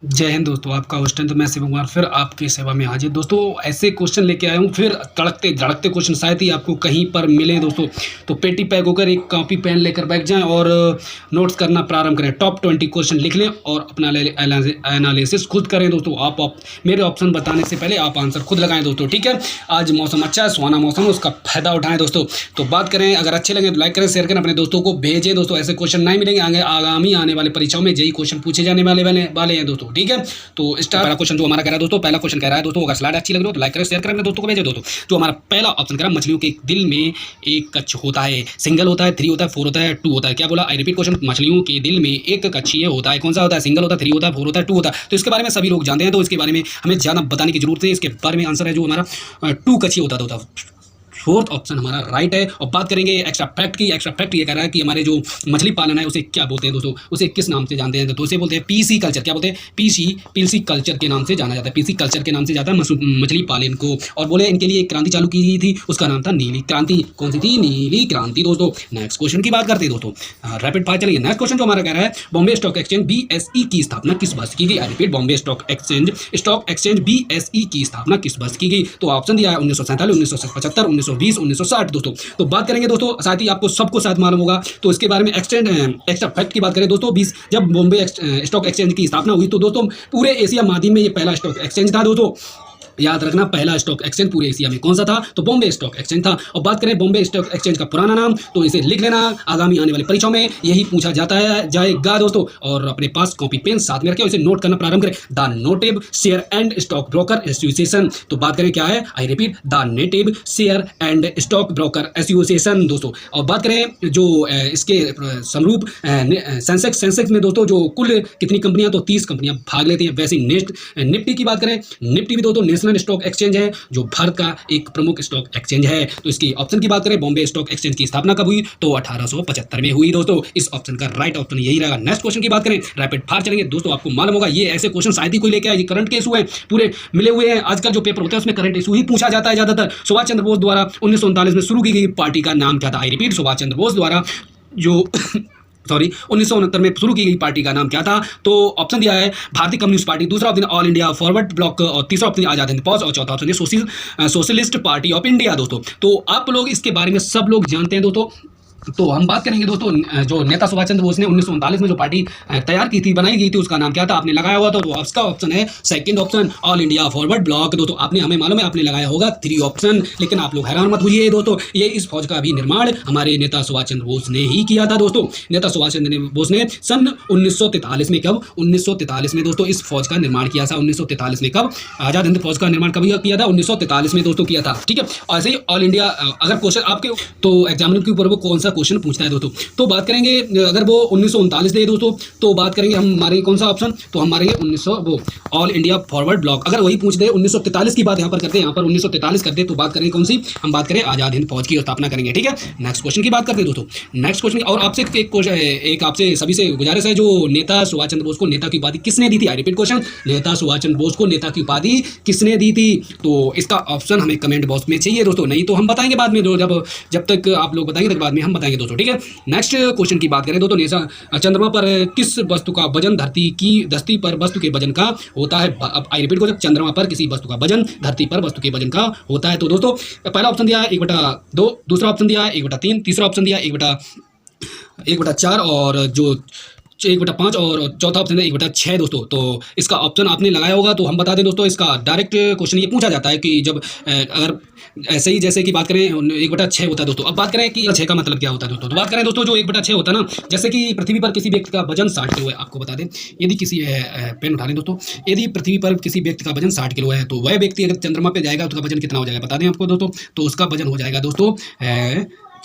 जय हिंद दोस्तों, आपका होस्ट तो मैं शिव कुमार फिर आपकी सेवा में हाजिर। दोस्तों ऐसे क्वेश्चन लेके आया हूँ, फिर तड़कते धड़कते क्वेश्चन शायद ही आपको कहीं पर मिले दोस्तों। तो पेटी पैक होकर एक कॉपी पेन लेकर बैठ जाएं और नोट्स करना प्रारंभ करें। टॉप 20 क्वेश्चन लिख लें और अपना एनालिसिस खुद करें दोस्तों। आप मेरे ऑप्शन बताने से पहले आप आंसर खुद लगाएं दोस्तों, ठीक है। आज मौसम अच्छा है, सुहाना मौसम है, उसका फायदा उठाएं दोस्तों। तो बात करें, अगर अच्छे लगे तो लाइक करें, शेयर करें, अपने दोस्तों को भेजें दोस्तों। ऐसे क्वेश्चन नहीं मिलेंगे आगामी आने वाले परीक्षाओं में, यही क्वेश्चन पूछे जाने वाले हैं दोस्तों, ठीक है। तो स्टार पहला क्वेश्चन जो हमारा कह रहा है दोस्तों, पहला क्वेश्चन कह रहा है दोस्तों, अगर स्लाइड अच्छी लग रही हो तो लाइक करें, शेयर करें, अपने दोस्तों को भेजें दोस्तों। जो हमारा पहला ऑप्शन कह रहा है, मछलियों के दिल में एक कच्छ होता है, सिंगल होता है, 3 होता है, 4 होता है, 2 होता है। क्या बोला? आई रिपीट क्वेश्चन, मछलियों के दिल में एक कच्छीय होता है, कौन सा होता है? सिंगल होता है, 3 होता है, 4 होता है, 2 होता है। तो इसके बारे में सभी लोग जानते हैं, तो इसके बारे में हमें ज़्यादा बताने की जरूरत है। इसके बारे में आंसर है जो हमारा 2 कच्छी होता था। फोर्थ ऑप्शन हमारा राइट है। और बात करेंगे एक्स्ट्रा फैक्ट की। एक्स्ट्रा फैक्ट ये कह रहा है कि हमारे जो मछली पालन है उसे क्या बोलते हैं दोस्तों, उसे किस नाम से जानते हैं? तो उसे बोलते हैं पीसी कल्चर। क्या बोलते हैं? पीसी कल्चर के नाम से जाना जाता है। पीसी कल्चर के नाम से जाता है मछली पालन को। और बोले इनके लिए एक क्रांति चालू की गई थी, उसका नाम था नीली क्रांति। कौन सी थी? नीली क्रांति दोस्तों। नेक्स्ट क्वेश्चन की बात करते हैं दोस्तों, रैपिड फायर चलेंगे। नेक्स्ट क्वेश्चन जो हमारा कह रहा है, बॉम्बे स्टॉक एक्सचेंज बीएसई की स्थापना किस वर्ष की गई? I repeat, Bombay stock exchange BSE की स्थापना किस वर्ष की गई? तो ऑप्शन दिया है 1947, 1975, 1920, 1960 दोस्तों। तो बात करेंगे दोस्तों, साथ ही आपको सबको शायद मालूम होगा, तो इसके बारे में एक्स्ट्रा फैक्ट की बात करें दोस्तों, 20 जब बॉम्बे स्टॉक एक्सचेंज की स्थापना हुई तो दोस्तों पूरे एशिया महाद्वीप में ये पहला स्टॉक एक्सचेंज था दोस्तों। याद रखना, पहला स्टॉक एक्सचेंज पूरे एशिया में कौन सा था? तो बॉम्बे स्टॉक एक्सचेंज था। और बात करें बॉम्बे स्टॉक एक्सचेंज का पुराना नाम, तो इसे लिख लेना, आगामी आने वाली परीक्षाओं में यही पूछा जाएगा दोस्तों। और अपने पास कॉपी पेन साथ में रखें, इसे नोट करना प्रारंभ करें। The native share and stock broker association. तो बात करें क्या है? I repeat, the native share and stock broker association दोस्तों। और बात करें जो इसके समरूप सेंसेक्स में दोस्तों जो कुल कितनी कंपनियां, तो 30 कंपनियां भाग लेती हैं। वैसे निफ्टी की बात करें, निफ्टी भी दोस्तों नेशनल स्टॉक एक्सचेंज है, जो भारत का एक प्रमुख स्टॉक एक्सचेंज है। तो इसकी ऑप्शन की बात करें, बॉम्बे स्टॉक एक्सचेंज की स्थापना कब हुई? तो 1875 में हुई दोस्तों। इस ऑप्शन का राइट ऑप्शन यही रहेगा। नेक्स्ट क्वेश्चन की बात करें, रैपिड फायर चलेंगे दोस्तों। आपको मालूम होगा ये ऐसे क्वेश्चन शायद ही कोई लेके आए, ये करंट के इशू है, पूरे मिले हुए हैं। आजकल जो पेपर होते हैं उसमें करंट इशू ही पूछा जाता है ज्यादातर। सुभाष चंद्र बोस द्वारा 1939 में शुरू की गई पार्टी का नाम क्या था? आई रिपीट, सुभाष चंद्र बोस द्वारा जो 1969 में शुरू की गई पार्टी का नाम क्या था? तो ऑप्शन दिया है भारतीय कम्युनिस्ट पार्टी, दूसरा option all India forward block, और तीसरा ऑप्शन आजाद हिंद फौज, और चौथा ऑप्शन है सोशलिस्ट पार्टी ऑफ इंडिया दोस्तों। तो आप लोग इसके बारे में सब लोग जानते हैं दोस्तों। तो हम बात करेंगे दोस्तों, जो नेता सुभाष चंद्र बोस ने 1939 में जो पार्टी तैयार की थी, बनाई गई थी, उसका नाम क्या था? आपने लगाया हुआ तो उसका ऑप्शन है second option, all India forward block दोस्तों। आपने, हमें मालूम है, आपने लगाया होगा 3 ऑप्शन, लेकिन आप लोग हैरान मत होइए दोस्तों, ये इस फौज का भी निर्माण हमारे नेता सुभाष चंद्र बोस ने ही किया था दोस्तों। नेता सुभाष चंद्र बोस ने सन 1943 में, कब? 1943 में दोस्तों इस फौज का निर्माण किया था। 1943 में कब? आजाद हिंद फौज का निर्माण कब किया था? 1943 में दोस्तों किया था, ठीक है। ऐसे ही ऑल इंडिया, अगर क्वेश्चन आपके तो एग्जामिनर के ऊपर वो कौन सा क्वेश्चन पूछता है दोस्तों। तो बात करेंगे, अगर वो 1939 दे दोस्तों, तो बात करेंगे हम मारेंगे कौन सा ऑप्शन? तो हम मारेंगे 1900 वो ऑल इंडिया फॉरवर्ड ब्लॉक। अगर वही पूछ दे 1943 की बात यहाँ पर करते हैं, यहाँ पर 1943 कर दे, तो बात करेंगे कौन सी? हम बात करें आजाद हिंद फौज की स्थापना करेंगे, ठीक है। नेक्स्ट क्वेश्चन की बात करते हैं दोस्तों। नेक्स्ट क्वेश्चन, और आपसे एक क्वेश्चन, एक आपसे सभी से गुजारिश है, जो नेता सुभाष चंद्र बोस को नेता की उपाधि किसने दी थी? आई रिपीट क्वेश्चन, नेता सुभाष चंद्र बोस को नेता की उपाधि किसने दी थी? तो इसका ऑप्शन हमें कमेंट बॉक्स में चाहिए दोस्तों, नहीं तो हम बताएंगे बाद में, जब तक आप लोग बताएंगे तक बाद में हम बताएंगे दोस्तों, ठीक है। नेक्स्ट क्वेश्चन की बात करें दोस्तों, चंद्रमा पर किस वस्तु का वजन धरती पर वस्तु के वजन का होता है? अब आई रिपीट क्वेश्चन, चंद्रमा पर किसी वस्तु का वजन धरती पर वस्तु के वजन का होता है। तो दोस्तों पहला ऑप्शन दिया है 1/2, दूसरा ऑप्शन दिया है 1/3, तीसरा ऑप्शन दिया है 1/4, और जो 1/5, और चौथा ऑप्शन है 1/6 दोस्तों। तो इसका ऑप्शन आपने लगाया होगा, तो हम बता दें दोस्तों, इसका डायरेक्ट क्वेश्चन ये पूछा जाता है कि जब अगर ऐसे ही जैसे कि बात करें 1/6 होता है दोस्तों। अब बात करें कि 6 का मतलब क्या होता है दोस्तों। तो बात करें दोस्तों, जो 1/6 होता है ना, जैसे कि पृथ्वी पर किसी व्यक्ति का वजन 60 किलो है, आपको बता दें, यदि किसी पेन उठा लें दोस्तों, यदि पृथ्वी पर किसी व्यक्ति का वजन 60 किलो है, तो वह व्यक्ति अगर चंद्रमा पर जाएगा, उसका वजन कितना हो जाएगा? बता दें आपको दोस्तों, तो उसका वजन हो जाएगा दोस्तों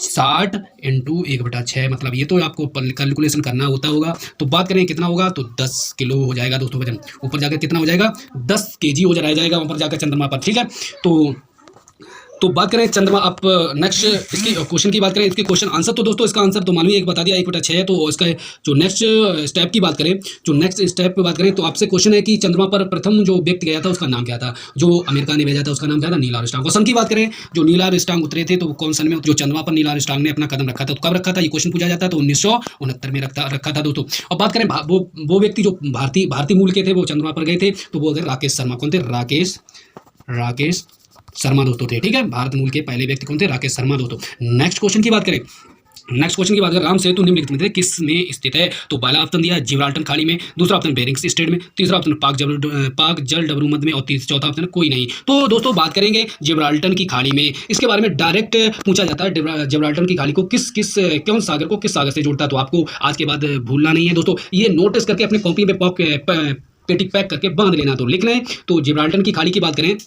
60 × 1/6, मतलब ये तो आपको कैलकुलेशन करना होगा। तो बात करें कितना होगा, तो 10 किलो हो जाएगा दोस्तों वजन। ऊपर जाकर कितना हो जाएगा? 10 kg हो जाएगा वहाँ पर जाकर चंद्रमा पर, ठीक है। तो बात करें चंद्रमा, आप नेक्स्ट इसकी क्वेश्चन की बात करें, इसके क्वेश्चन आंसर तो दोस्तों इसका आंसर तो मालूम ही एक बता दिया, 1/6 है। तो इसका जो नेक्स्ट स्टेप की बात करें, जो नेक्स्ट स्टेप पे बात करें तो आपसे क्वेश्चन है कि चंद्रमा पर प्रथम जो व्यक्ति गया था उसका नाम क्या था, जो अमेरिका ने भेजा था उसका नाम क्या था, नील आर्मस्ट्रांग। सन की बात करें, जो नील आर्मस्ट्रांग उतरे थे तो कौन सन में जो चंद्रमा पर नील आर्मस्ट्रांग ने अपना कदम रखा था, तो कब रखा था ये क्वेश्चन पूछा जाता है, तो 1969 में रखा था दोस्तों। और बात करें वो व्यक्ति जो भारतीय मूल के थे वो चंद्रमा पर गए थे, तो वो अगर राकेश शर्मा, कौन थे, राकेश शर्मा दोस्तों थे। ठीक है, भारत मूल के पहले व्यक्ति कौन थे, राकेश शर्मा दोस्तों। नेक्स्ट क्वेश्चन की बात करें, राम सेतु निम्नलिखित में से किस में स्थित है, तो पहला ऑप्शन दिया है जिब्राल्टर खाड़ी में, दूसरा ऑप्शन बेरिंग्स स्ट्रेट में, तीसरा ऑप्शन पाक जल डबरूमध्य में, और चौथा ऑप्शन कोई नहीं। तो दोस्तों बात करेंगे जिब्राल्टर की खाड़ी में, इसके बारे में डायरेक्ट पूछा जाता है, जिब्राल्टर की खाड़ी को कौन सागर को किस सागर से जोड़ता है, तो आपको आज के बाद भूलना नहीं है दोस्तों, ये नोटिस करके अपने कॉपी में पेटी पैक करके बांध लेना, तो लिख लें। तो जिब्राल्टर की खाड़ी की बात करें,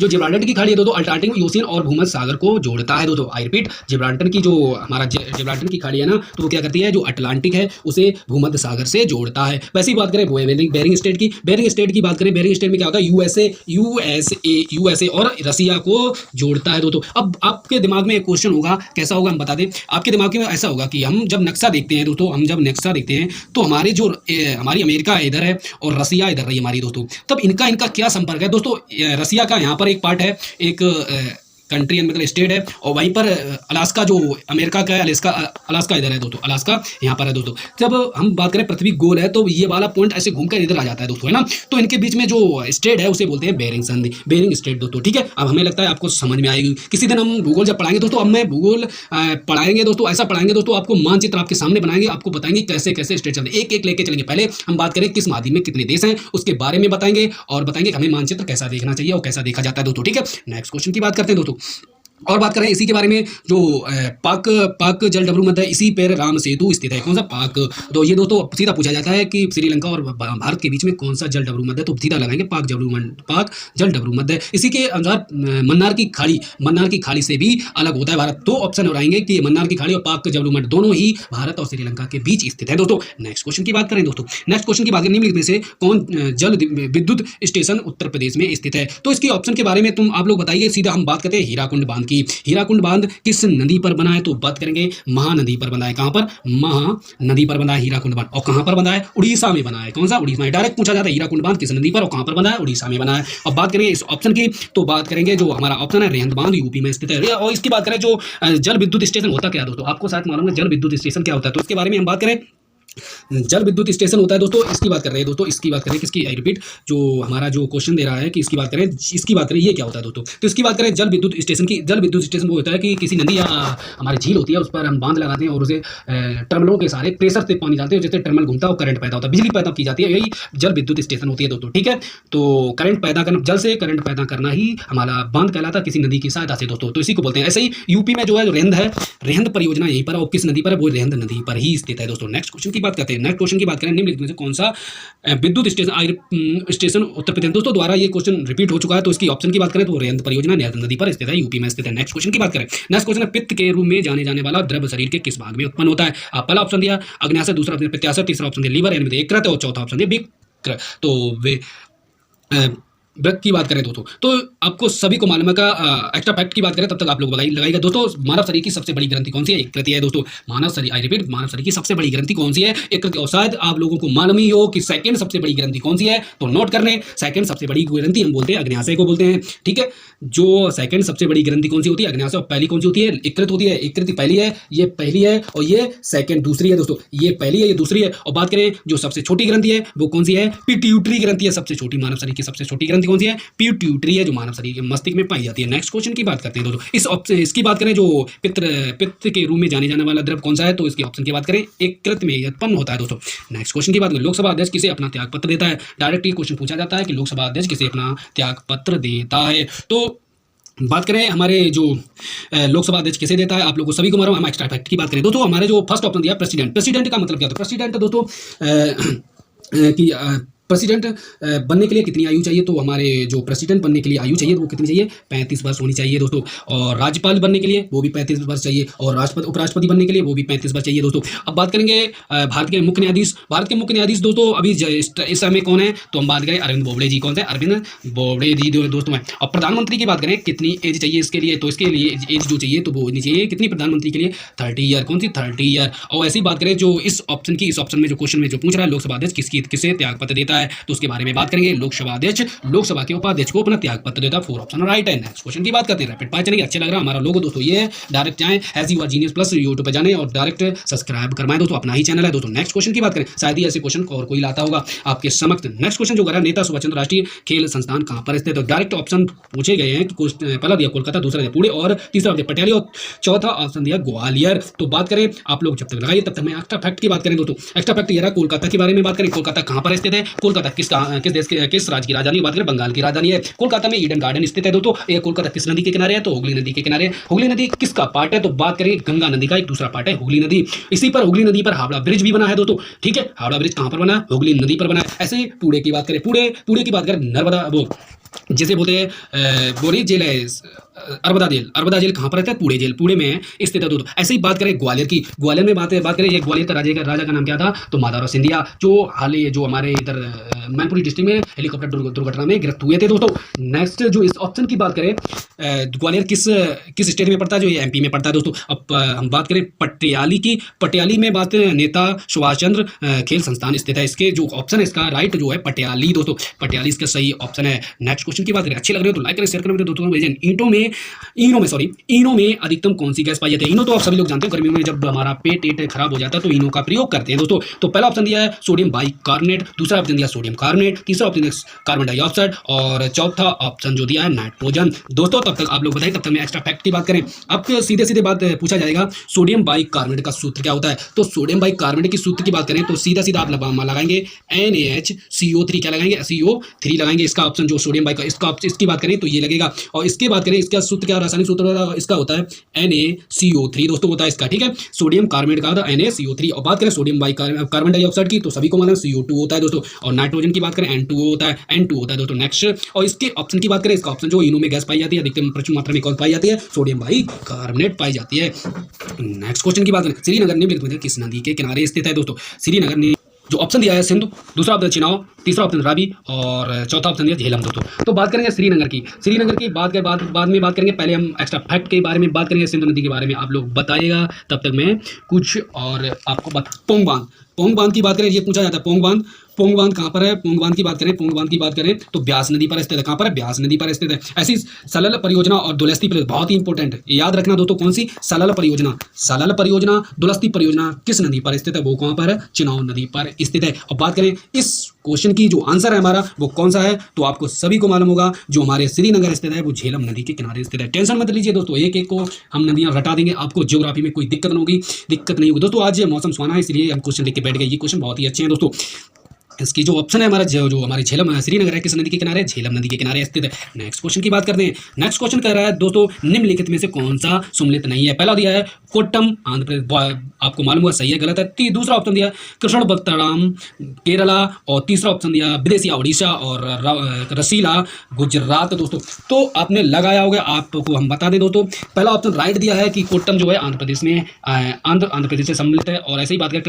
जो जिब्राल्टर की खाड़ी है दोस्तों अटलांटिक ओशियन और भूमध्य सागर को जोड़ता है दोस्तों। आई रिपीट, जिब्राल्टर की जो हमारा जिब्राल्टर की खाड़ी है ना, तो वो क्या करती है, जो अटलांटिक है उसे भूमध्य सागर से जोड़ता है। वैसे ही बात करें बेरिंग स्टेट की बात करें, बेरिंग स्टेट में क्या होता है, यूएसए और रसिया को जोड़ता है दोस्तों। अब आपके दिमाग में एक क्वेश्चन होगा, कैसा होगा हम बता दें, आपके दिमाग में ऐसा होगा कि हम जब नक्शा देखते हैं दोस्तों, तो हमारी अमेरिका इधर है और रसिया इधर रही हमारी दोस्तों, तब इनका क्या संपर्क है दोस्तों। रसिया का यहाँ पर एक पार्ट है, एक कंट्री मतलब स्टेट है, और वहीं पर अलास्का जो अमेरिका का है, अलास्का इधर है दोस्तों, अलास्का यहाँ पर है दोस्तों। जब हम बात करें पृथ्वी गोल है तो ये वाला पॉइंट ऐसे घूमकर इधर आ जाता है दोस्तों, है ना। तो इनके बीच में जो स्टेट है उसे बोलते हैं बेरिंग स्टेट दोस्तों। ठीक है, अब हमें लगता है आपको समझ में आएगी, किसी दिन हम भूगोल जब पढ़ाएंगे दोस्तों, अब मैं भूगोल पढ़ाएंगे दोस्तों, ऐसा पढ़ाएंगे दोस्तों, आपको मानचित्र आपके सामने बनाएंगे, आपको बताएंगे कैसे कैसे स्टेट चलते हैं, एक लेके चलेंगे। पहले हम बात करें किस महाद्वीप में कितने देश हैं उसके बारे में बताएंगे, और बताएंगे हमें मानचित्र कैसा देखना चाहिए और कैसा देखा जाता है दोस्तों। ठीक है, नेक्स्ट क्वेश्चन की बात करते हैं दोस्तों, और बात करें इसी के बारे में, जो पाक जल डबरूमध्य है, इसी पर राम सेतु स्थित है, कौन सा, पाक। तो ये दोस्तों सीधा पूछा जाता है कि श्रीलंका और भारत के बीच में कौन सा जल डबरूमध्य है, तो सीधा लगाएंगे पाक जल डबरूमध्य। इसी के अनुसार मन्नार की खाड़ी से भी अलग होता है भारत। दो ऑप्शन हो आएंगे कि मन्नार की खाड़ी और पाक जल डबरूमध्य दोनों ही भारत और श्रीलंका के बीच स्थित है दोस्तों। नेक्स्ट क्वेश्चन की बात करें दोस्तों, नेक्स्ट क्वेश्चन की बात करें, निम्नलिखित में से कौन जल विद्युत स्टेशन उत्तर प्रदेश में स्थित है, तो इसकी ऑप्शन के बारे में आप लोग बताइए। सीधा हम बात करते हैं हीराकुंड बांध की। हीराकुंड बांध किस नदी पर बना है, तो बात करेंगे महानदी पर बना है। कहां पर, महानदी पर बना है हीराकुंड बांध। और कहां पर बना है, उड़ीसा में बना है। कौन सा, उड़ीसा में। डायरेक्ट पूछा जाता है हीराकुंड बांध किस नदी पर और कहां पर बना है, उड़ीसा में बना है। अब बात करेंगे इस ऑप्शन की, तो बात करेंगे जो हमारा ऑप्शन है रेहंद बांध, यूपी में स्थित है। और इसकी बात करें जो जल विद्युत स्टेशन होता क्या दोस्तों, आपको शायद मालूम है जल विद्युत स्टेशन क्या होता है, तो इसके बारे में हम बात करें। जल विद्युत स्टेशन होता है दोस्तों, इसकी बात कर रहे हैं दोस्तों, इसकी बात करें किसकी, आई रिपीट, जो हमारा जो क्वेश्चन दे रहा है कि इसकी बात करें ये क्या होता है दोस्तों। तो इसकी बात करें जल विद्युत स्टेशन वो होता है कि किसी नदी या हमारी झील होती है उस पर हम बांध लगाते हैं और उसे टर्मिनलों के सारे प्रेशर से पानी डालते हैं, जिससे टर्मिनल घूमता है और करंट पैदा होता है, बिजली पैदा की जाती है, यही जल विद्युत स्टेशन होती है दोस्तों। ठीक है, तो करंट पैदा करना, जल से करंट पैदा करना ही हमारा बांध कहलाता है किसी नदी की सहायता से दोस्तों, तो इसी को बोलते हैं। ऐसे ही यूपी में जो है रेहंद परियोजना यहीं पर, और किस नदी पर है, वो रेहंद नदी पर ही स्थित है दोस्तों। नेक्स्ट क्वेश्चन की बात करते हैं, नेक्स्ट क्वेश्चन बात करें, निम्नलिखित में से कौन सा विद्युत स्टेशन उत्तर प्रदेश दोस्तों द्वारा ये क्वेश्चन रिपीट हो चुका है, तो इसकी ऑप्शन की बात करें तो रेहंद परियोजना रेहंद नदी पर स्थित है, यूपी में स्थित है। नेक्स्ट क्वेश्चन की बात करें, नेक्स्ट क्वेश्चन है पित्त के रूप में जाने जाने वाला द्रव्य शरीर के किस भाग में उत्पन्न होता है। आप पहला ऑप्शन दिया अग्न्याशय, दूसरा ऑप्शन पित्ताशय, तीसरा ऑप्शन दिया लीवर यानी यकृत, और चौथा ऑप्शन दिया विकृत। तो वे वृक्क की बात करें दोस्तों, तो आपको सभी को मालूम है का एक्स्ट्रा फैक्ट की बात करें तब तक आप लोग लगाइएगा दोस्तों। मानव शरीर की सबसे बड़ी ग्रंथि कौन सी है, यकृत है दोस्तों। मानव शरीर, आई रिपीट, मानव शरीर की सबसे बड़ी ग्रंथि कौन सी है, यकृत। और शायद आप लोगों को मालूम ही हो कि सेकंड सबसे बड़ी ग्रंथि कौन सी है, तो नोट कर लें। सेकंड सबसे बड़ी ग्रंथि हम बोलते हैं अग्न्याशय को बोलते हैं। ठीक है, जो सेकंड सबसे बड़ी ग्रंथि कौन सी होती है, अग्न्याशय। और पहली कौन सी होती है, यकृत होती है। यकृत पहली है, ये पहली है, और ये सेकंड दूसरी है दोस्तों। ये पहली है, ये दूसरी है। और बात करें जो सबसे छोटी ग्रंथि है वो कौन सी है, पिट्यूटरी ग्रंथि है। सबसे छोटी, मानव शरीर की सबसे छोटी ग्रंथि कौन सी है, पिट्यूटरी है, जो मानव शरीर के मस्तिष्क में पाई जाती है। नेक्स्ट क्वेश्चन की बात करते हैं दोस्तों, इसकी बात करें जो पित्त के रूप में जाने जाने वाला द्रव कौन सा है, तो इसकी ऑप्शन की बात करें यकृत में उत्पन्न होता है दोस्तों। नेक्स्ट क्वेश्चन की बात करें, लोकसभा अध्यक्ष किसे अपना त्याग पत्र देता है। डायरेक्ट ये क्वेश्चन पूछा जाता है कि लोकसभा अध्यक्ष किसे अपना त्याग पत्र देता है। तो बात करें हमारे जो लोकसभा अध्यक्ष किसे देता है, आप लोगों को सभी को मालूम। हम एक्स्ट्रा फैक्ट की बात करें दोस्तों, हमारे जो फर्स्ट ऑप्शन दिया प्रेसिडेंट का मतलब क्या होता है, प्रेसिडेंट दोस्तों कि प्रेसिडेंट बनने के लिए कितनी आयु चाहिए? तो हमारे जो प्रेसिडेंट बनने के लिए आयु चाहिए वो कितनी चाहिए? 35 वर्ष होनी चाहिए दोस्तों। और राज्यपाल बनने के लिए वो भी 35 वर्ष चाहिए, और राष्ट्रपति उपराष्ट्रपति बनने के लिए वो भी 35 वर्ष चाहिए दोस्तों। अब बात करेंगे भारत के मुख्य न्यायाधीश। भारत के मुख्य न्यायाधीश दोस्तों अभी इस समय कौन है? तो हम बात करें अरविंद बोबड़े जी। कौन से? अरविंद बोबड़े जी दोस्तों हैं। और प्रधानमंत्री की बात करें कितनी एज चाहिए इसके लिए? तो इसके लिए एज जो चाहिए तो वो होनी चाहिए कितनी प्रधानमंत्री के लिए? 30 ईयर। कौन सी? 30 ईयर। और ऐसी बात करें जो इस ऑप्शन में जो क्वेश्चन में जो पूछ रहा है, लोकसभा अध्यक्ष किसे त्यागपत्र देता है, तो उसके बारे में बात करेंगे। लोकसभा अध्यक्ष लोकसभा के उपाध्यक्ष को अपना त्यागपत्र देता है। 4 ऑप्शन राइट है। नेक्स्ट क्वेश्चन की बात करते हैं। रैपिड फायर चलेंगे। अच्छा लग रहा है हमारा लोगो दोस्तों ये है। डायरेक्ट जाएं as you are genius plus YouTube पे जाने और डायरेक्ट सब्सक्राइब करवाएं दोस्तों, अपना ही चैनल है दोस्तों। नेक्स्ट क्वेश्चन की बात करें, शायद ही ऐसे क्वेश्चन और कोई लाता होगा आपके समक्ष। नेक्स्ट क्वेश्चन जो करा, नेता सुभाष चंद्र राष्ट्रीय खेल संस्थान कहां पर स्थित है? तो डायरेक्ट ऑप्शन पूछे गए हैं। पहला दिया कोलकाता, दूसरा दिया पुणे और तीसरा दिया पटियाला और चौथा ऑप्शन दिया ग्वालियर। तो बात करें आप लोग जब तक लगाइए तब तक मैं एक्स्ट्रा फैक्ट की बात करें दोस्तों। एक्स्ट्रा फैक्ट ये रहा, कोलकाता के बारे में बात करें। कोलकाता कहां पर स्थित है? कोलकाता किस देश के किस राज्य की राजधानी? बात करें बंगाल की राजधानी है। कोलकाता में ईडन गार्डन स्थित है दोस्तों। ये कोलकाता किस नदी के किनारे है? तो हुगली नदी के किनारे। हुगली नदी किसका पार्ट है? तो बात करें गंगा नदी का एक दूसरा पार्ट है हुगली नदी। इसी पर हुगली नदी पर हावड़ा ब्रिज भी बना है दोस्तों। ठीक है, हावड़ा ब्रिज कहां पर बना है? हुगली नदी पर बना है। ऐसे ही पुणे की बात करें, पुणे की बात करें, नर्मदा वो जिसे बोलते हैं बोरी जेल है, अरबदा जेल कहाँ पर रहता है? पुणे जेल, पुणे में स्थित है दोस्तों। ऐसे ही बात करें ग्वालियर की, ग्वालियर में बात करें, ये ग्वालियर का राजा का नाम क्या था? तो माधवराव सिंधिया, जो हमारे इधर मैनपुरी डिस्ट्रिक्ट में हेलीकॉप्टर दुर्घटना में गिरफ्त हुए थे दोस्तों। नेक्स्ट जो इस ऑप्शन की बात करें, ग्वालियर किस स्टेट में पड़ता है? जो ये एमपी में पड़ता है दोस्तों। अब हम बात करें पटियाली की, पटियाली में बात करें नेता सुभाष चंद्र खेल संस्थान स्थित है। इसके जो ऑप्शन है इसका राइट जो है पटियाली दोस्तों, पटियाली इसका सही ऑप्शन है। नेक्स्ट क्वेश्चन की बात करें, अच्छे लग रहे हो तो लाइक करें, शेयर करें दोस्तों। इनो में अधिकतम कौन सी गैस पाई जाती है? इनो तो आप सभी लोग जानते हैं, गर्मियों में जब हमारा पेट खराब हो जाता है तो इनो का प्रयोग करते हैं दोस्तों। तो पहला ऑप्शन दिया है सोडियम बाइकार्बोनेट, दूसरा ऑप्शन दिया सोडियम कार्बोनेट, तीसरा ऑप्शन कार्बन डाइऑक्साइड और चौथा ऑप्शन जो दिया है नाइट्रोजन दोस्तों। तब तक आप लोग बताइए, तब तक मैं एक्स्ट्रा फैक्ट की बात करें। अब सीधे बात पूछा जाएगा, सोडियम बाइकार्बोनेट का सूत्र क्या होता है? तो सोडियम बाइकार्बोनेट की सूत्र की बात करें तो सीधा आप लगाएंगे NaHCO3। क्या लगाएंगे? CO3 लगाएंगे। इसका ऑप्शन जो सोडियम बाइक इसकी बात करें तो ये लगेगा। और इसके बात करें इसका सूत्र क्या, रासायनिक सूत्र इसका होता है NaCO3 दोस्तों होता है इसका। ठीक है, सोडियम कार्बोनेट का होता है NaCO3। और बात करें सोडियम कार्बन डाइऑक्साइड की तो सभी को मालूम CO2 होता है दोस्तों। और नाइट्रोजन की बात करें N2 होता है दोस्तों। नेक्स्ट और इसके ऑप्शन की बात करें, इसका ऑप्शन जो इनो में गैस पाई जाती है अधिकतम प्रचुर मात्रा में कौन पाई जाती है? सोडियम बाइकार्बोनेट पाई जाती है। नेक्स्ट क्वेश्चन की बात करें, श्रीनगर निम्नलिखित में किस नदी के किनारे स्थित है दोस्तों? श्रीनगर जो ऑप्शन दिया है सिंधु, दूसरा ऑप्शन चिनाब, तीसरा ऑप्शन रावी और चौथा ऑप्शन दिया झेलम दोस्तों। तो बात करेंगे श्रीनगर की बाद में बात करेंगे। पहले हम एक्स्ट्रा फैक्ट के बारे में बात करेंगे, सिंधु नदी के बारे में आप लोग बताइएगा, तब तक मैं कुछ और आपको पोंग बांध की बात करें, ये पूछा जाता है पोंग बांध कहाँ पर है? पोंग बांध की बात करें तो ब्यास नदी पर स्थित है। कहाँ पर है? ब्यास नदी पर स्थित है। ऐसी सलल परियोजना और दुलस्ती परियोजना बहुत ही इंपॉर्टेंट है, याद रखना दोस्तों। कौन सी? सलल परियोजना दुलस्ती परियोजना किस नदी पर स्थित है? वो कहाँ पर है? चिनाब नदी पर स्थित है। और बात करें इस क्वेश्चन की जो आंसर है हमारा वो कौन सा है? तो आपको सभी को मालूम होगा, जो हमारे श्रीनगर स्थित है वो झेलम नदी के किनारे स्थित है। टेंशन मत लीजिए दोस्तों, एक को हम नदियां रटा देंगे, आपको ज्योग्राफी में कोई दिक्कत नहीं होगी दोस्तों। आज मौसम सुहाना है इसलिए हम क्वेश्चन लिख के बैठ गए। ये क्वेश्चन बहुत ही अच्छे हैं दोस्तों। इसकी जो ऑप्शन है हमारा जो हमारी झेलम श्रीनगर है किस नदी के किनारे? झेलम नदी के किनारे स्थित है। नेक्स्ट क्वेश्चन की बात करते हैं। नेक्स्ट क्वेश्चन कह रहा है दोस्तों, निम्नलिखित में से कौन सा सम्मिलित नहीं है? पहला दिया है कोट्टम आंध्र प्रदेश, आपको मालूम हुआ सही है गलत है। दूसरा ऑप्शन दिया कृष्णपट्टनम केरला और तीसरा ऑप्शन दिया विदेशिया उड़ीसा और रसीला गुजरात दोस्तों। तो आपने लगाया होगा, आपको हम बता दें दोस्तों, पहला ऑप्शन राइट दिया है कि कोट्टम जो है आंध्र प्रदेश में आंध्र प्रदेश से सम्मिलित है। और ऐसे ही बात करें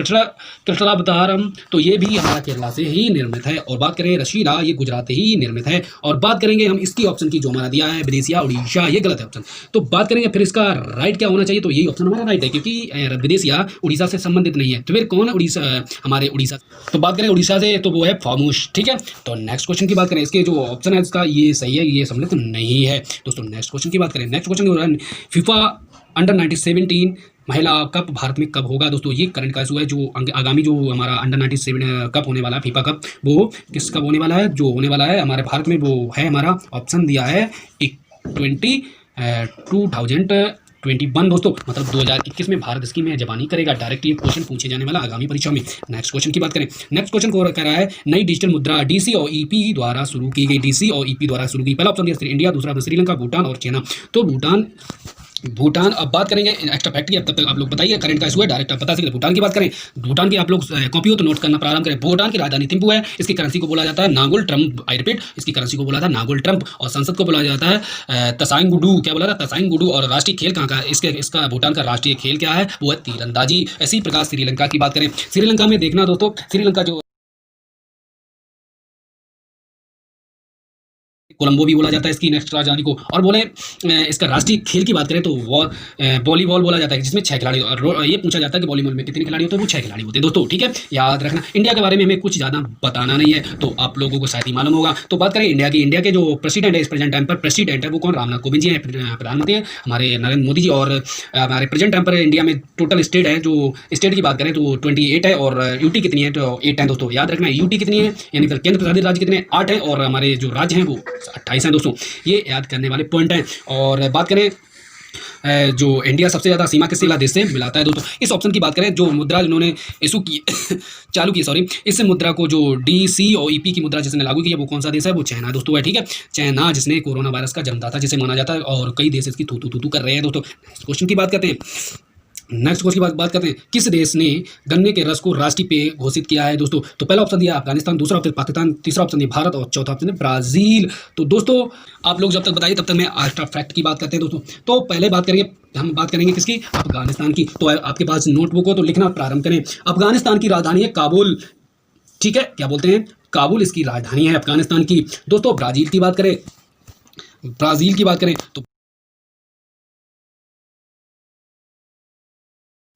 कृष्णावतारम तो ये भी हमारा केरला से ही निर्मित है। और बात करें रशीला, ये गुजरात ही निर्मित है। और बात करेंगे हम इसकी ऑप्शन की जो हमारा दिया है विदेशिया उड़ीसा, ये गलत है ऑप्शन। तो बात करेंगे फिर इसका राइट क्या होना चाहिए? तो यही ऑप्शन हमारा राइट है, क्योंकि विदेशिया उड़ीसा से संबंधित नहीं है। तो फिर कौन उड़ीसा? हमारे उड़ीसा। तो बात करें उड़ीसा से तो वो है फामूश। ठीक है, तो नेक्स्ट क्वेश्चन की बात करें, इसके जो ऑप्शन है इसका ये सही है, ये सम्मिलित नहीं है दोस्तों। नेक्स्ट क्वेश्चन की बात करें, नेक्स्ट क्वेश्चन फीफा अंडर-17 महिला कप भारत में कब होगा दोस्तों? ये करंट का इशू है। जो आगामी जो हमारा अंडर-17 कप होने वाला है, फीफा कप, वो किस कब होने वाला है? जो होने वाला है हमारे भारत में वो है, हमारा ऑप्शन दिया है 2021 दोस्तों, मतलब 2021 में भारत इसकी मेजबानी करेगा। डायरेक्ट ये क्वेश्चन पूछे जाने वाला आगामी परीक्षा में। नेक्स्ट क्वेश्चन की बात करें, नेक्स्ट क्वेश्चन को कह रहा है नई डिजिटल मुद्रा डीसी और ईपी द्वारा शुरू की गई। डीसी और ईपी द्वारा शुरू की, पहला ऑप्शन दिया इंडिया, दूसरा श्रीलंका, भूटान और चाइना। तो भूटान भूटान। अब बात करेंगे एक्स्ट्रा फैक्ट की, अब तक आप लोग बताइए, करंट का इशू है, डायरेक्ट आप बता सकते हैं। भूटान की बात करें, भूटान की आप लोग कॉपी हो तो नोट करना प्रारंभ करें। भूटान की राजधानी थिम्पू है, इसकी करेंसी को बोला जाता है नागुल ट्रम्प। आई रिपीट, इसकी करेंसी को बोला था नागुल ट्रम्प। और संसद को बोला जाता है तसांगुडू। क्या बोला था? तसांगुडू। और राष्ट्रीय खेल कहाँ का है इसका भूटान का राष्ट्रीय खेल क्या है? वो है तीरंदाजी। इसी प्रकार श्रीलंका की बात करें, श्रीलंका में देखना दोस्तों, श्रीलंका जो कोलंबो भी बोला जाता है इसकी नेक्स्ट राजधानी को। और बोले इसका राष्ट्रीय खेल की बात करें तो वॉलीबॉल बोला जाता है, जिसमें 6 खिलाड़ी। और ये पूछा जाता है कि वॉलीबॉल में कितने खिलाड़ी होते हैं? वो 6 खिलाड़ी होते हैं दोस्तों, ठीक है, याद रखना। इंडिया के बारे में हमें कुछ ज़्यादा बताना नहीं है, तो आप लोगों को शायद ही मालूम होगा। तो बात करें इंडिया की, इंडिया के जो प्रेसिडेंट है इस प्रेजेंट टाइम पर, प्रेसिडेंट है वो कौन? रामनाथ कोविंद जी हैं, प्रधानमंत्री हैं हमारे नरेंद्र मोदी जी। और हमारे प्रेजेंट टाइम पर इंडिया में टोटल स्टेट है, जो स्टेट की बात करें तो 28 है। और यूटी कितनी है? तो 8 है दोस्तों, याद रखना। यूटी कितनी है, यानी फिर केंद्र शासित राज्य कितने? 8 है। और हमारे जो राज्य हैं वो 28 हैं दोस्तों, ये याद करने वाले पॉइंट हैं। और बात करें जो इंडिया सबसे ज़्यादा सीमा किस देश से मिलाता है दोस्तों, इस ऑप्शन की बात करें, जो मुद्रा इन्होंने इशू की चालू की, सॉरी, इस मुद्रा को जो DCOEP की मुद्रा जिसने लागू की है वो कौन सा देश है? वो चाइना दोस्तों है, ठीक है, चाइना, जिसने कोरोना वायरस का जन्मदाता जिसे माना जाता है। और कई देश इसकी थू कर रहे हैं दोस्तों। क्वेश्चन की बात करते हैं, नेक्स्ट क्वेश्चन की बात करते हैं, किस देश ने गन्ने के रस को राष्ट्रीय पेय घोषित किया है दोस्तों? तो पहला ऑप्शन दिया अफगानिस्तान, दूसरा ऑप्शन पाकिस्तान, तीसरा ऑप्शन दिया भारत और चौथा ऑप्शन है ब्राजील। तो दोस्तों आप लोग जब तक बताइए तब तक मैं एक्स्ट्रा फैक्ट की बात करते हैं दोस्तों। तो पहले हम बात करेंगे किसकी? अफगानिस्तान की। तो आपके पास नोटबुक हो तो लिखना प्रारंभ करें। अफगानिस्तान की राजधानी है काबुल, ठीक है, क्या बोलते हैं? काबुल इसकी राजधानी है अफगानिस्तान की दोस्तों। ब्राजील की बात करें, ब्राजील की बात करें तो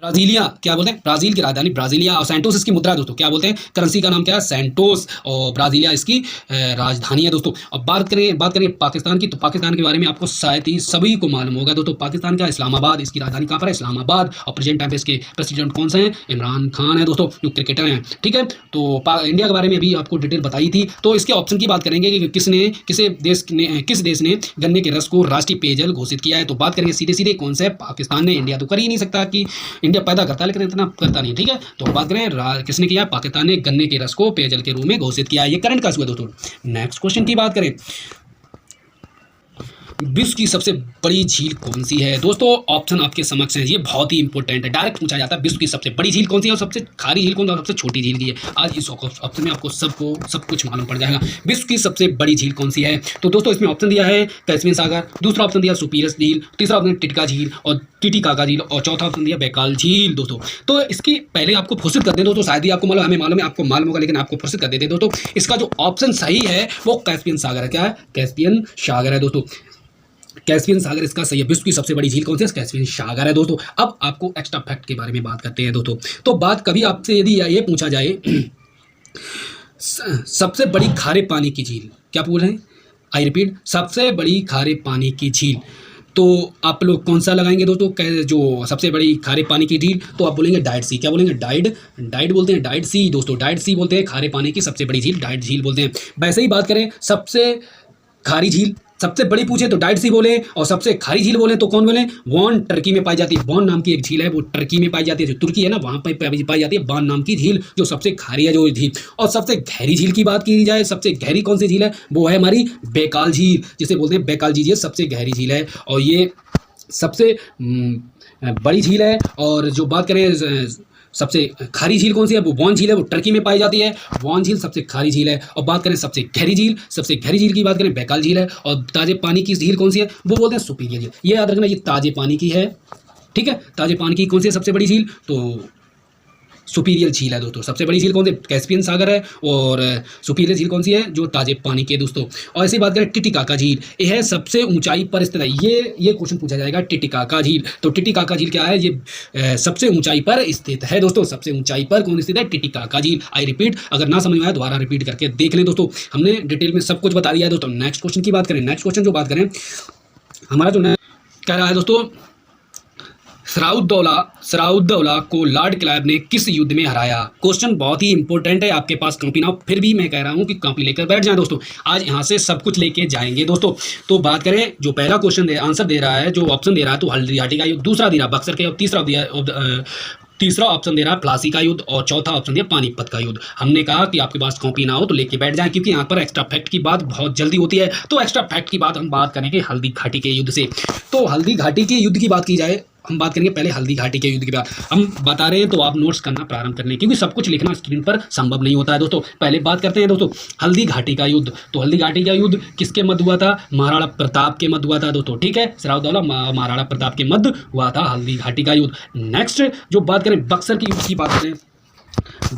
ब्राजीलिया, क्या बोलते हैं? ब्राजील की राजधानी ब्राजीलिया। और सैंटोस इसकी मुद्रा दोस्तों, क्या बोलते हैं? करेंसी का नाम क्या है? सैंटोस। और ब्राजीलिया इसकी राजधानी है दोस्तों। अब बात करें पाकिस्तान की, तो पाकिस्तान के बारे में आपको शायद ही सभी को मालूम होगा दोस्तों। पाकिस्तान का इस्लामाबाद, इसकी राजधानी कहाँ पर है? इस्लामाबाद। और प्रेजेंट टाइम पे इसके प्रेसिडेंट कौन से हैं? इमरान खान है दोस्तों, जो क्रिकेटर हैं, ठीक है। तो इंडिया के बारे में अभी आपको डिटेल बताई थी। तो इसके ऑप्शन की बात करेंगे कि किस देश ने गन्ने के रस को राष्ट्रीय पेयजल घोषित किया है? तो बात करेंगे सीधे सीधे कौन से? पाकिस्तान ने। इंडिया तो कर ही नहीं सकता कि इंडिया पैदा करता है, लेकिन इतना करता नहीं, ठीक है। तो बात करें किसने किया? पाकिस्तान ने गन्ने के रस को पेयजल के रूप में घोषित किया है। ये करंट का इशू है दोस्तों। नेक्स्ट क्वेश्चन की बात करें, विश्व की सबसे बड़ी झील कौन सी है दोस्तों? ऑप्शन आपके समक्ष है, ये बहुत ही इंपॉर्टेंट है, डायरेक्ट पूछा जाता है विश्व की सबसे बड़ी झील कौन सी है और सबसे खारी झील कौन सी है और सबसे छोटी झील की है। आज इस ऑप्शन में आपको सब कुछ मालूम पड़ जाएगा। विश्व की सबसे बड़ी झील कौन सी है? तो दोस्तों इसमें ऑप्शन दिया है कैस्पियन सागर, दूसरा ऑप्शन दिया सुपीरियर झील, तीसरा ऑप्शन टिटका झील और टिटिकाका झील और चौथा ऑप्शन दिया बैकाल झील दोस्तों। तो इसकी पहले आपको घोषित कर दें दोस्तों, शायद ही आपको मालूम, हमें मालूम है, आपको मालूम होगा, लेकिन आपको घोषित कर देते हैं दोस्तों। इसका जो ऑप्शन सही है वो कैस्पियन सागर है। क्या है? कैस्पियन सागर है दोस्तों। कैस्पियन सागर इसका सही है। विश्व की सबसे बड़ी झील कौन सी है? कैस्पियन सागर है दोस्तों। अब आपको एक्स्ट्रा फैक्ट के बारे में बात करते हैं दोस्तों। तो बात कभी आपसे यदि ये पूछा जाए सबसे बड़ी खारे पानी की झील, क्या बोल रहे हैं? आई रिपीट, सबसे बड़ी खारे पानी की झील, तो आप लोग कौन सा लगाएंगे दोस्तों? जो सबसे बड़ी खारे पानी की झील, तो आप बोलेंगे डाइट सी। क्या बोलेंगे? डाइट बोलते हैं, डाइट सी दोस्तों, डाइट सी बोलते हैं। खारे पानी की सबसे बड़ी झील डाइट झील बोलते हैं। वैसे ही बात करें सबसे खारी झील, सबसे बड़ी पूछे तो डाइट सी बोले, और सबसे खारी झील बोले तो कौन बोले? वॉन, टर्की में पाई जाती है। वॉन नाम की एक झील है, वो टर्की में पाई जाती है, जो तुर्की है ना, वहाँ पर पाई जाती है वॉन नाम की झील, जो सबसे खारी है जो झील। और सबसे गहरी झील की बात की जाए, सबसे गहरी कौन सी झील है? वो है हमारी बैकाल झील, जिसे बोलते हैं बैकाल झील। ये सबसे गहरी झील है और ये सबसे बड़ी झील है। और जो बात करें सबसे खारी झील कौन सी है? वो वॉन झील है, वो टर्की में पाई जाती है। वॉन झील सबसे खारी झील है। और बात करें सबसे गहरी झील की बात करें बैकाल झील है। और ताजे पानी की झील कौन सी है? वो बोलते हैं सुपीरियर झील। ये याद रखना, ये ताजे पानी की है, ठीक है। ताजे पानी की कौन सी है सबसे बड़ी झील? तो सुपीरियर झील है दोस्तों। सबसे बड़ी झील कौन सी? कैस्पियन सागर है। और सुपीरियर झील कौन सी है? जो ताजे पानी की है दोस्तों। और ऐसी बात करें टिटिकाका झील, यह है सबसे ऊंचाई पर स्थित है। ये क्वेश्चन पूछा जाएगा, टिटिकाका झील। तो टिटिकाका झील क्या है? ये सबसे ऊंचाई पर स्थित है दोस्तों। सबसे ऊंचाई पर कौन स्थित है? टिटिकाका झील। आई रिपीट, अगर ना समझ में आया दोबारा रिपीट करके देख लें दोस्तों, हमने डिटेल में सब कुछ बता दिया है दोस्तों। नेक्स्ट क्वेश्चन की बात करें, नेक्स्ट क्वेश्चन जो बात करें हमारा जो कह रहा है दोस्तों, सराउद्दौला को लॉर्ड क्लाइव ने किस युद्ध में हराया? क्वेश्चन बहुत ही इंपॉर्टेंट है, आपके पास कॉपी ना हो फिर भी मैं कह रहा हूं कि कॉपी लेकर बैठ जाएं दोस्तों। आज यहां से सब कुछ लेके जाएंगे दोस्तों। तो बात करें जो पहला क्वेश्चन आंसर दे रहा है, जो ऑप्शन दे रहा है, तो हल्दिघाटी का युद्ध, दूसरा दिया बक्सर के, और तीसरा दिया तीसरा ऑप्शन दे रहा है प्लासी का युद्ध और चौथा ऑप्शन दिया पानीपत का युद्ध। हमने कहा कि आपके पास कॉपी ना हो तो लेके बैठ जाएं, क्योंकि यहाँ पर एक्स्ट्रा फैक्ट की बात बहुत जल्दी होती है। तो एक्स्ट्रा फैक्ट की बात हम बात करेंगे हल्दी घाटी के युद्ध से। तो हल्दी घाटी के युद्ध की बात की जाए, हम बात करेंगे पहले हल्दी घाटी के युद्ध की बात हम बता रहे हैं, तो आप नोट्स करना प्रारंभ कर लें, क्योंकि सब कुछ लिखना स्क्रीन पर संभव नहीं होता है दोस्तों। पहले बात करते हैं दोस्तों हल्दी घाटी का युद्ध। तो हल्दी घाटी का युद्ध किसके मध्य हुआ था? महाराणा प्रताप के मध्य हुआ था दोस्तों, ठीक है। सिराजउद्दौला महाराणा प्रताप के मध्य हुआ था हल्दी घाटी का युद्ध। नेक्स्ट जो बात करें बक्सर के युद्ध की बात करें,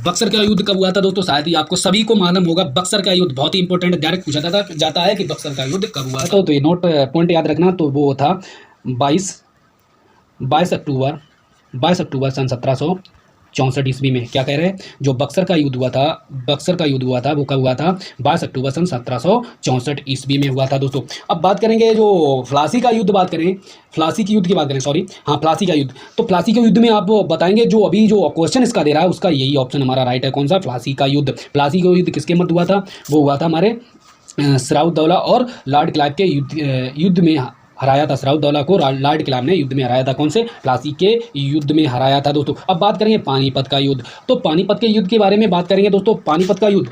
बक्सर का युद्ध कब हुआ था दोस्तों? शायद ही आपको सभी को मालूम होगा। बक्सर का युद्ध बहुत ही इंपॉर्टेंट, डायरेक्ट पूछा जाता है कि बक्सर का युद्ध कब हुआ था। तो ये नोट पॉइंट याद रखना। तो वो था 22 अक्टूबर सन 1764 ईस्वी में। क्या कह रहे हैं? जो बक्सर का युद्ध हुआ था वो कब हुआ था? 22 अक्टूबर सन 1764 ईस्वी में हुआ था दोस्तों। अब बात करेंगे जो प्लासी का युद्ध की बात करें, प्लासी के युद्ध की बात करें, सॉरी हाँ प्लासी का युद्ध। तो प्लासी के युद्ध में आप बताएंगे, जो अभी जो क्वेश्चन इसका दे रहा है उसका यही ऑप्शन हमारा राइट है। कौन सा? प्लासी का युद्ध। प्लासी का युद्ध किसके मध्य हुआ था? वो हुआ था हमारे सिराजउद्दौला और लॉर्ड क्लाइव के युद्ध में हराया था। सिराजउद्दौला को लॉर्ड क्लाइव ने युद्ध में हराया था। कौन से? प्लासी के युद्ध में हराया था दोस्तों। अब बात करेंगे पानीपत का युद्ध। तो पानीपत के युद्ध के बारे में बात करेंगे दोस्तों। पानीपत का युद्ध,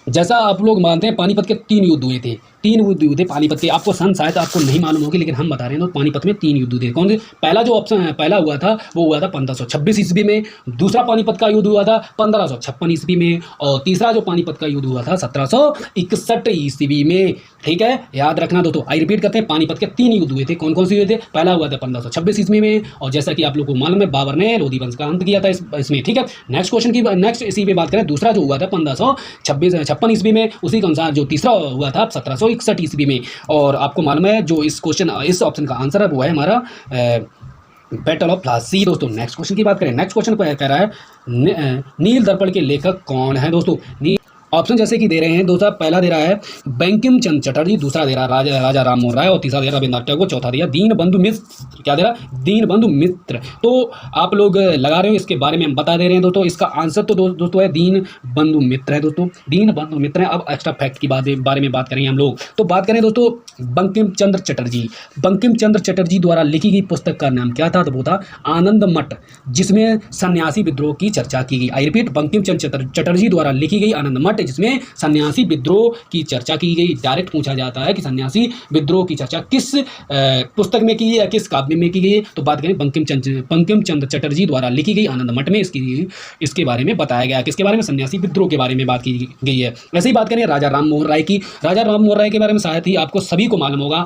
जैसा आप लोग मानते हैं, पानीपत के 3 युद्ध हुए थे। 3 युद्ध हुए थे पानीपत के। आपको सन शायद आपको नहीं मालूम होगी, लेकिन हम बता रहे हैं तो पानीपत में 3 युद्ध थे। कौन से? पहला जो ऑप्शन है, पहला हुआ था वो हुआ था 1526 ईस्वी में। दूसरा पानीपत का युद्ध हुआ था 1556 ईस्वी में। और तीसरा जो पानीपत का युद्ध हुआ था 1761 ईस्वी में। ठीक है, याद रखना दोस्तों। आई रिपीट करते हैं, पानीपत के 3 युद्ध हुए थे। कौन कौन से हुए थे? पहला हुआ था 1526 ईस्वी में, और जैसा कि आप लोग को मालूम है बाबर ने लोधी वंश का अंत किया था इसमें। ठीक है, नेक्स्ट इसी पे बात करें। दूसरा जो हुआ था 1556 ईस्वी में, उसी के अनुसार जो तीसरा हुआ था 1761 ईस्वी में। और आपको मालूम है जो इस ऑप्शन का आंसर है वो है हमारा बैटल ऑफ प्लासी दोस्तों। नेक्स्ट क्वेश्चन की बात करें। नेक्स्ट क्वेश्चन को कह रहा है नील दर्पण के लेखक कौन है दोस्तों? ऑप्शन जैसे कि दे रहे हैं दोस्तों। पहला दे रहा है बंकिम चंद्र चटर्जी, दूसरा दे रहा है राजा राम मोहन राय, और तीसरा दे रहा है रविन्द्रनाथ टैगोर, चौथा दिया दीनबंधु मित्र। क्या दे रहा है? दीनबंधु मित्र। तो आप लोग लगा रहे हो, इसके बारे में हम बता दे रहे हैं दोस्तों। इसका आंसर तो दोस्तों है दीनबंधु मित्र है दोस्तों, दीनबंधु मित्र है। अब एक्स्ट्रा फैक्ट की बारे में बात करेंगे हम लोग। तो बात करें दोस्तों बंकिम चंद्र चटर्जी द्वारा लिखी गई पुस्तक का नाम क्या था? तो वो था आनंद मठ, जिसमें सन्यासी विद्रोह की चर्चा की गई। आई रिपीट, बंकिम चंद्र चटर्जी द्वारा लिखी गई आनंद मठ, जिसमें सन्यासी विद्रोह की चर्चा की गई। डायरेक्ट पूछा जाता है कि सन्यासी विद्रोह की चर्चा किस पुस्तक में की गई या किस काव्य में की गई? तो बात करें बंकिम चंद्र चटर्जी द्वारा लिखी गई आनंद मठ में इसके बारे में बताया गया। किसके बारे में? सन्यासी विद्रोह के बारे में बात की गई है। वैसे ही बात करें राजा राम मोहन राय की। राजा राम मोहन राय के बारे में शायद ही आपको सभी को मालूम होगा।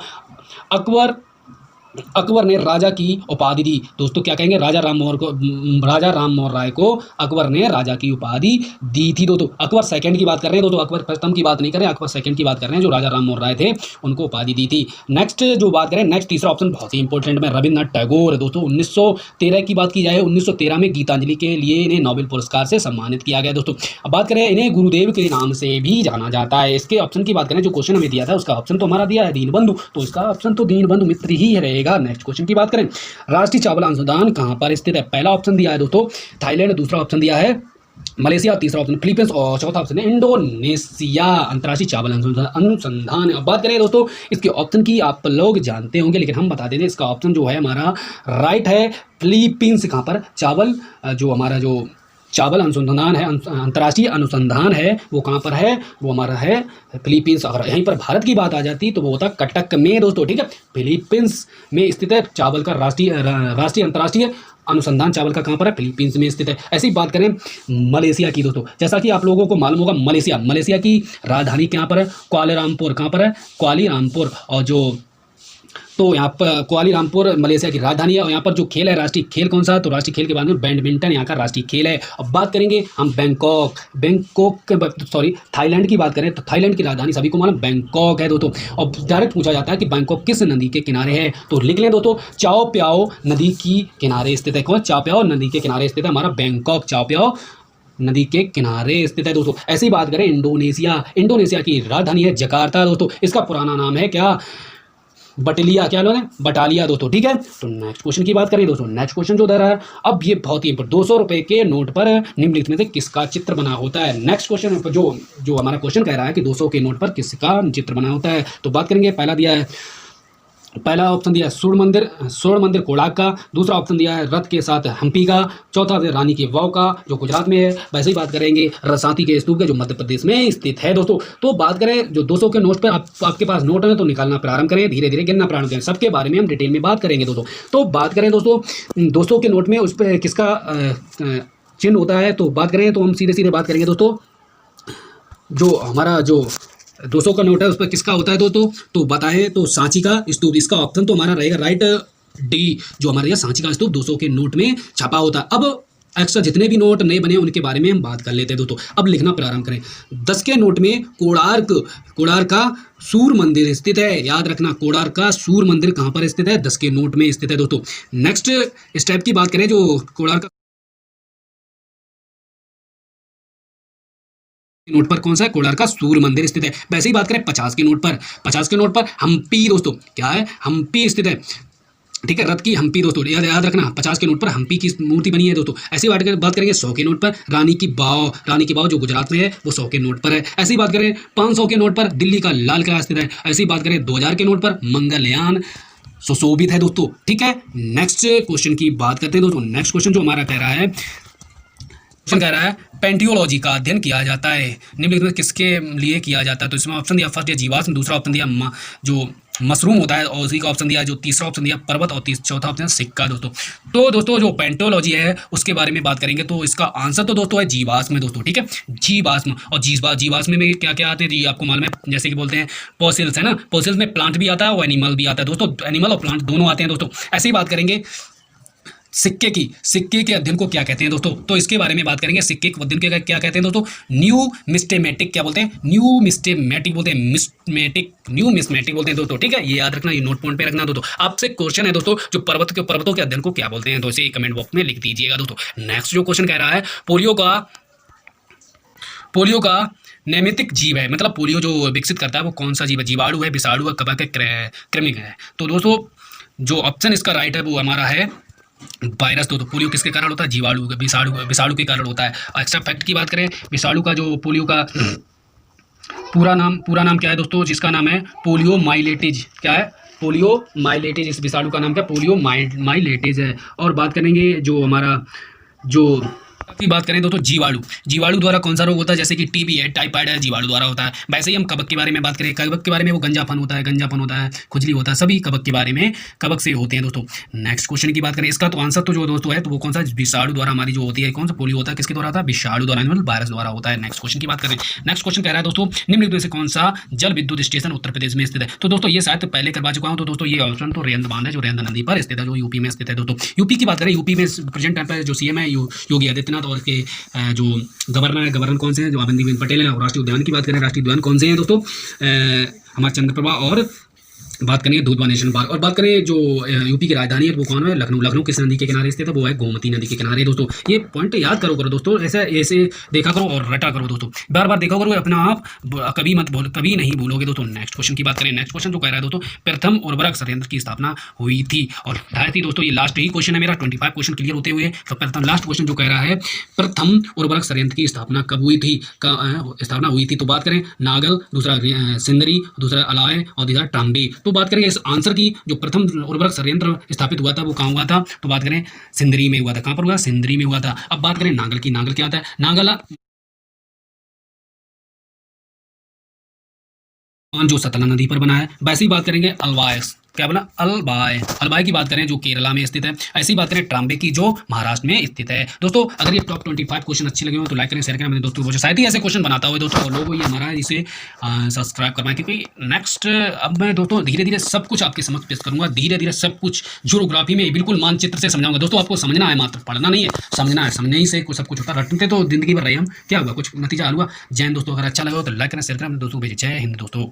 अकबर ने राजा की उपाधि दी दोस्तों। क्या कहेंगे? राजा राम मोहन राय को अकबर ने राजा की उपाधि दी थी दोस्तों। अकबर सेकंड की बात कर रहे हैं दोस्तों, अकबर प्रथम की बात नहीं कर रहे हैं, अकबर सेकंड की बात कर रहे हैं। जो राजा राम मोहन राय थे उनको उपाधि दी थी। नेक्स्ट जो बात करें, नेक्स्ट तीसरा ऑप्शन बहुत ही इंपॉर्टेंट में रविन्द्रनाथ टैगोर दोस्तों। 1913 की बात की जाए, 1913 में गीतांजलि के लिए इन्हें नोबेल पुरस्कार से सम्मानित किया गया दोस्तों। अब बात करें, इन्हें गुरुदेव के नाम से भी जाना जाता है। इसके ऑप्शन की बात करें, जो क्वेश्चन हमें दिया था उसका ऑप्शन तो हमारा दिया है दीनबंधु, तो इसका ऑप्शन तो दीनबंधु मित्र ही रहेगा। नेक्स्ट क्वेश्चन की बात करें, राष्ट्रीय चावल अनुसंधान कहां पर स्थित है? पहला ऑप्शन दिया है दोस्तों थाईलैंड, दूसरा ऑप्शन दिया है मलेशिया, तीसरा ऑप्शन फिलीपींस, और चौथा ऑप्शन है इंडोनेशिया। अंतर्राष्ट्रीय चावल अनुसंधान। अब बात करें दोस्तों इसके ऑप्शन की, आप लोग जानते होंगे लेकिन हम बता देते हैं। इसका ऑप्शन जो है हमारा राइट है फिलीपींस। कहां पर? चावल जो हमारा जो चावल अनुसंधान है, अंतर्राष्ट्रीय अनुसंधान है, वो कहाँ पर है? वो हमारा है फिलीपींस। अगर यहीं पर भारत की बात आ जाती तो वो होता कटक में दोस्तों। ठीक है, फिलीपींस में स्थित है चावल का राष्ट्रीय अंतर्राष्ट्रीय अनुसंधान। चावल का कहाँ पर है? फिलीपींस में स्थित है। ऐसी बात करें मलेशिया की दोस्तों, जैसा कि आप लोगों को मालूम होगा मलेशिया की राजधानी कहाँ पर है? कुआलालंपुर। कहाँ पर है? कुआलालंपुर। और जो तो यहाँ पर कुआलालंपुर मलेशिया की राजधानी है। और यहाँ पर जो खेल है, राष्ट्रीय खेल कौन सा है? तो राष्ट्रीय खेल के बारे में बैडमिंटन यहाँ का राष्ट्रीय खेल है। अब बात करेंगे हम थाईलैंड की बात करें तो थाईलैंड की राजधानी सभी को मालूम बैंकॉक है दोस्तों। और डायरेक्ट पूछा जाता है कि बैंकॉक किस नदी के किनारे है? तो लिख लें दोस्तों, चाओ प्याओ नदी की किनारे स्थित है। कौन? चाओ प्याओ नदी के किनारे स्थित है हमारा बैंकॉक, चाओ प्याओ नदी के किनारे स्थित है दोस्तों। ऐसी बात करें इंडोनेशिया की राजधानी है जकार्ता दोस्तों। इसका पुराना नाम है क्या? बटालिया दोस्तों। ठीक है, तो नेक्स्ट क्वेश्चन की बात करें दोस्तों। नेक्स्ट क्वेश्चन जो दे रहा है, अब ये बहुत ही 200 रुपए के नोट पर निम्नलिखित में से किसका चित्र बना होता है? नेक्स्ट क्वेश्चन जो हमारा क्वेश्चन कह रहा है कि 200 के नोट पर किसका चित्र बना होता है, तो बात करेंगे। पहला दिया है पहला ऑप्शन दिया है स्वर्ण मंदिर कोणार्क का, दूसरा ऑप्शन दिया है रथ के साथ हम्पी का, चौथा है रानी की वाव का जो गुजरात में है। वैसे ही बात करेंगे रसाती के स्तूप के जो मध्य प्रदेश में स्थित है दोस्तों। तो बात करें जो 200 के नोट पर आपके पास नोट है तो निकालना प्रारंभ करें, धीरे धीरे गिनना प्रारंभ करें, सबके बारे में हम डिटेल में बात करेंगे दोस्तों। तो बात करें दोस्तों 200 के नोट में उस पर किसका चिन्ह होता है, तो बात करें तो हम सीधे सीधे बात करेंगे दोस्तों। जो हमारा जो 200 का नोट है उस पर किसका होता है दोस्तों, तो बताएं तो सांची का स्तूप। इसका ऑप्शन तो हमारा रहेगा राइट डी, जो हमारे यहाँ सांची का स्तूप 200 के नोट में छपा होता है। अब एक्स्ट्रा जितने भी नोट नए बने उनके बारे में हम बात कर लेते हैं दोस्तों। अब लिखना प्रारंभ करें। 10 के नोट में कोणार्क का सूर्य मंदिर स्थित है। याद रखना कोणार्क का सूर्य मंदिर कहाँ पर स्थित है, 10 के नोट में स्थित है दोस्तों। नेक्स्ट स्टेप की बात करें जो कोणार्क नोट पर कौन सा है, कोणार्क का सूर्य मंदिर स्थित है। वैसे ही बात करें 50 के नोट पर, 50 के नोट पर हम्पी दोस्तों, क्या है, हम्पी स्थित है। ठीक है, रथ की हम्पी दोस्तों, याद रखना 50 के नोट पर हम्पी की मूर्ति बनी है दोस्तों। ऐसी बात करेंगे 100 के नोट पर रानी की बाव जो गुजरात में है वो 100 के नोट पर है। ऐसी बात करें 500 के नोट पर दिल्ली का लाल किला स्थित है। ऐसी बात करें 2000 के नोट पर मंगलयान सुशोभित है दोस्तों। ठीक है, नेक्स्ट क्वेश्चन की बात करते हैं दोस्तों। नेक्स्ट क्वेश्चन जो हमारा कह रहा है, कह रहा है पेंटियोलॉजी का अध्ययन किया जाता है निम्नलिखित में किसके लिए किया जाता है, तो इसमें ऑप्शन दिया फर्स्ट दिया जीवाश्म, दूसरा ऑप्शन दिया जो मशरूम होता है, और उसी का ऑप्शन दिया जो तीसरा ऑप्शन दिया पर्वत, और चौथा ऑप्शन सिक्का दोस्तों। तो दोस्तों जो पेंटियोलॉजी है उसके बारे में बात करेंगे तो इसका आंसर तो दोस्तों है जीवाश्म दोस्तों। ठीक है, जीवाश्म। और जीवाश्म में क्या क्या आते हैं जी आपको मालूम है, जैसे कि बोलते हैं फॉसिल्स है ना, फॉसिल्स में प्लांट भी आता है और एनिमल भी आता है दोस्तों, एनिमल और प्लांट दोनों आते हैं दोस्तों। ऐसे ही बात करेंगे सिक्के के अध्ययन को क्या कहते हैं दोस्तों, तो इसके बारे में बात करेंगे। सिक्के के अध्ययन के क्या कहते हैं दोस्तों, न्यूमिस्मेटिक क्या बोलते हैं, न्यूमिस्मेटिक बोलते हैं दोस्तों। ठीक है, ये याद रखना, ये नोट पॉइंट पे रखना दोस्तों। आपसे क्वेश्चन है दोस्तों जो पर्वतों के अध्ययन को क्या बोलते हैं, तो इसे कमेंट बॉक्स में लिख दीजिएगा दोस्तों। नेक्स्ट जो क्वेश्चन कह रहा है पोलियो का नैमित्तिक जीव है, मतलब पोलियो जो विकसित करता है वो कौन सा जीव है, जीवाणु है, विषाणु है, कवक है, कृमिक है। तो दोस्तों जो ऑप्शन इसका राइट है वो हमारा है वायरस। तो पोलियो किसके कारण होता है, जीवाणु विषाणु के कारण होता है। एक्स्ट्रा फैक्ट की बात करें, विषाणु का जो पोलियो का पूरा नाम क्या है दोस्तों, जिसका नाम है पोलियो माइलेटिज। क्या है, पोलियो माइलेटिज। इस विषाणु का नाम क्या, पोलियो माइलेटिज है। और बात करेंगे जो हमारा जो की बात करें दोस्तों जीवाणु द्वारा कौन सा रोग होता है, जैसे कि टीबी है, टाइफाइड है, जीवाणु द्वारा होता है। वैसे ही हम कवक के बारे में बात करें, कवक के बारे में वो गंजापन होता है, खुजली होता है, सभी कवक के बारे में कवक से होते हैं दोस्तों। नेक्स्ट क्वेश्चन की बात करें, इसका तो आंसर तो जो दोस्तों है तो वो कौन सा विषाणु द्वारा हमारी जो होती है, कौन सा पोलियो होता है, किसके द्वारा होता है, विषाणु द्वारा, मतलब वायरस द्वारा होता है। नेक्स्ट क्वेश्चन की बात करें, नेक्स्ट क्वेश्चन कह रहा है दोस्तों निम्नलिखित में से कौन सा जल विद्युत स्टेशन उत्तर प्रदेश में स्थित है, तो दोस्तों ये शायद पहले करवा चुका हूँ। तो दोस्तों ये ऑप्शन तो रेंद बांध है जो रेंद नदी पर स्थित है, जो यूपी में स्थित है दोस्तों। यूपी की बात करें, यूपी में प्रेजेंट टाइम पर जो सीएम है योगी आदित्यनाथ, और के जो गवर्नर कौन से हैं, जो आनंदीबेन पटेल है। और राष्ट्रीय उद्यान की बात करें, राष्ट्रीय उद्यान कौन से हैं दोस्तों, हमारा चंद्रप्रभा, और बात करेंगे दूधवा नेशनल पार्क। और बात करें जो यूपी की राजधानी है वो कौन है, लखनऊ किस नदी के किनारे स्थित है, वो है गोमती नदी के किनारे दोस्तों। ये पॉइंट याद करो दोस्तों, ऐसे देखा करो और रटा करो दोस्तों, बार बार देखा करो, अपना आप कभी नहीं भूलोगे दोस्तों। नेक्स्ट क्वेश्चन की बात करें, नेक्स्ट क्वेश्चन जो कह रहा है दोस्तों प्रथम उर्वरक संयंत्र की स्थापना हुई थी, और शायद ही दोस्तों ये लास्ट ही क्वेश्चन है मेरा, 25 क्वेश्चन क्लियर होते हुए। तो प्रथम लास्ट क्वेश्चन जो कह रहा है प्रथम उर्वरक संयंत्र की स्थापना कब हुई थी, तो बात करें नागल, दूसरा सिंदरी, दूसरा अलाय, और तीसरा टांबे। तो बात करेंगे इस आंसर की, जो प्रथम उर्वरक संयंत्र स्थापित हुआ था वो कहाँ हुआ था, तो बात करें सिंदरी में हुआ था। कहाँ पर हुआ, सिंदरी में हुआ था। अब बात करें नागल की, नागल क्या होता है, नागल जो सतलज नदी पर बना है। वैसे ही बात करेंगे अलवायस, क्या बोला, अलबाई की बात करें जो केरला में स्थित है। ऐसी बात करें ट्राम्बे की जो महाराष्ट्र में स्थित है। दोस्तों अगर ये टॉप 25 क्वेश्चन अच्छे लगे हो तो लाइक करें, शेयर करें अपने दोस्तों को, शायद ही ऐसे क्वेश्चन बनाता हो दोस्तों, और लोगों ये हमारा इसे सब्सक्राइब करवाएं, क्योंकि नेक्स्ट अब मैं दोस्तों धीरे धीरे सब कुछ आपके समक्ष पेश करूंगा, धीरे धीरे सब कुछ ज्योग्राफी में बिल्कुल मानचित्र से समझाऊंगा दोस्तों। आपको समझना है, मात्र पढ़ना नहीं है, समझना है, समझने ही से सब कुछ होता। रटते तो जिंदगी भर रहे हम, क्या हुआ, कुछ नतीजा हुआ। जैन दोस्तों अगर अच्छा लगा हो तो लाइक करें, शेयर करें अपने दोस्तों को भेजें। जय हिंद दोस्तों।